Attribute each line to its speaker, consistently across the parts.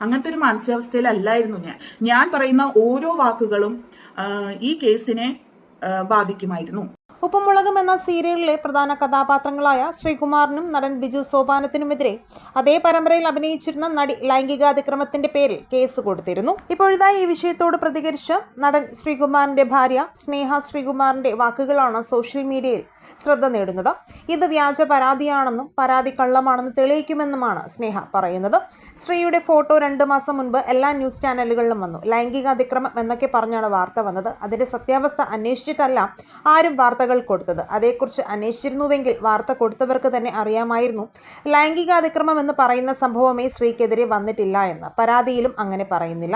Speaker 1: അങ്ങനത്തെ ഒരു മാനസികാവസ്ഥയിലല്ലായിരുന്നു ഞാൻ പറയുന്ന ഓരോ വാക്കുകളും ഈ കേസിനെ ബാധിക്കുമായിരുന്നു.
Speaker 2: ഉപ്പുമുളകും എന്ന സീരിയലിലെ പ്രധാന കഥാപാത്രങ്ങളായ ശ്രീകുമാറിനും നടൻ ബിജു സോപാനത്തിനുമെതിരെ അതേ പരമ്പരയിൽ അഭിനയിച്ചിരുന്ന നടി ലൈംഗികാതിക്രമത്തിന്റെ പേരിൽ കേസ് കൊടുത്തിരുന്നു. ഇപ്പോഴിതായി ഈ വിഷയത്തോട് പ്രതികരിച്ച നടൻ ശ്രീകുമാറിന്റെ ഭാര്യ സ്നേഹ ശ്രീകുമാറിന്റെ വാക്കുകളാണ് സോഷ്യൽ മീഡിയയിൽ ശ്രദ്ധ നേടുന്നത്. ഇത് വ്യാജ പരാതിയാണെന്നും പരാതി കള്ളമാണെന്ന് തെളിയിക്കുമെന്നുമാണ് സ്നേഹ പറയുന്നത്. ശ്രീയുടെ ഫോട്ടോ 2 മാസം മുൻപ് എല്ലാ ന്യൂസ് ചാനലുകളിലും വന്നു. ലൈംഗികാതിക്രമം എന്നൊക്കെ പറഞ്ഞാണ് വാർത്ത വന്നത്. അതിന്റെ സത്യാവസ്ഥ അന്വേഷിച്ചിട്ടല്ല ആരും വാർത്തകൾ കൊടുത്തത്. അതേക്കുറിച്ച് അന്വേഷിച്ചിരുന്നുവെങ്കിൽ വാർത്ത കൊടുത്തവർക്ക് തന്നെ അറിയാമായിരുന്നു ലൈംഗികാതിക്രമം എന്ന് പറയുന്ന സംഭവമേ ശ്രീക്കെതിരെ വന്നിട്ടില്ല എന്ന്. പരാതിയിലും അങ്ങനെ പറയുന്നില്ല.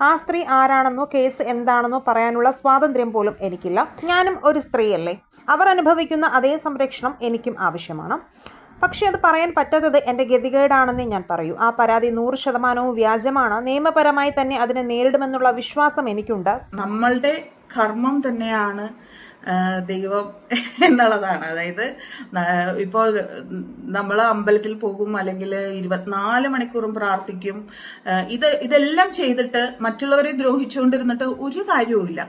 Speaker 2: ആ സ്ത്രീ ആരാണെന്നോ കേസ് എന്താണെന്നോ പറയാനുള്ള സ്വാതന്ത്ര്യം പോലും എനിക്കില്ല. ഞാനും ഒരു സ്ത്രീയല്ലേ. അവർ അനുഭവിക്കുന്ന അതേ സംരക്ഷണം എനിക്കും ആവശ്യമാണ്. പക്ഷെ അത് പറയാൻ പറ്റാത്തത് എൻ്റെ ഗതികേടാണെന്നേ ഞാൻ പറയൂ. ആ പരാതി 100% വ്യാജമാണ്. നിയമപരമായി തന്നെ അതിനെ നേരിടുമെന്നുള്ള വിശ്വാസം എനിക്കുണ്ട്.
Speaker 1: നമ്മളുടെ കർമ്മം തന്നെയാണ് ദൈവം എന്നുള്ളതാണ്. അതായത് ഇപ്പോൾ നമ്മൾ അമ്പലത്തിൽ പോകും, അല്ലെങ്കിൽ 24 മണിക്കൂറും പ്രാർത്ഥിക്കും. ഇതെല്ലാം ചെയ്തിട്ട് മറ്റുള്ളവരെ ദ്രോഹിച്ചുകൊണ്ടിരുന്നിട്ട് ഒരു കാര്യവുമില്ല.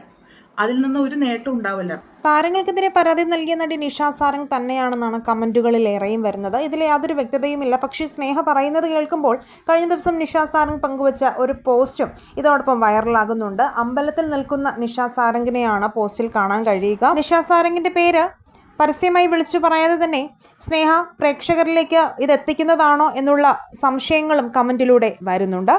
Speaker 1: അതിൽ നിന്ന് ഒരു നേട്ടം ഉണ്ടാവില്ല.
Speaker 2: താരങ്ങൾക്കെതിരെ പരാതി നൽകിയ നടി നിഷ സാരംഗ് തന്നെയാണെന്നാണ് കമന്റുകളിൽ ഏറെയും വരുന്നത്. ഇതിൽ യാതൊരു വ്യക്തതയുമില്ല. പക്ഷേ സ്നേഹ പറയുന്നത് കേൾക്കുമ്പോൾ കഴിഞ്ഞ ദിവസം നിഷ സാരംഗ് പങ്കുവച്ച ഒരു പോസ്റ്റും ഇതോടൊപ്പം വൈറലാകുന്നുണ്ട്. അമ്പലത്തിൽ നിൽക്കുന്ന നിഷ സാരംഗിനെയാണ് പോസ്റ്റിൽ കാണാൻ കഴിയുക. നിഷ സാരംഗിന്റെ പേര് പരസ്യമായി വിളിച്ചു പറയാതെ തന്നെ സ്നേഹ പ്രേക്ഷകരിലേക്ക് ഇത് എത്തിക്കുന്നതാണോ എന്നുള്ള സംശയങ്ങളും കമന്റിലൂടെ വരുന്നുണ്ട്.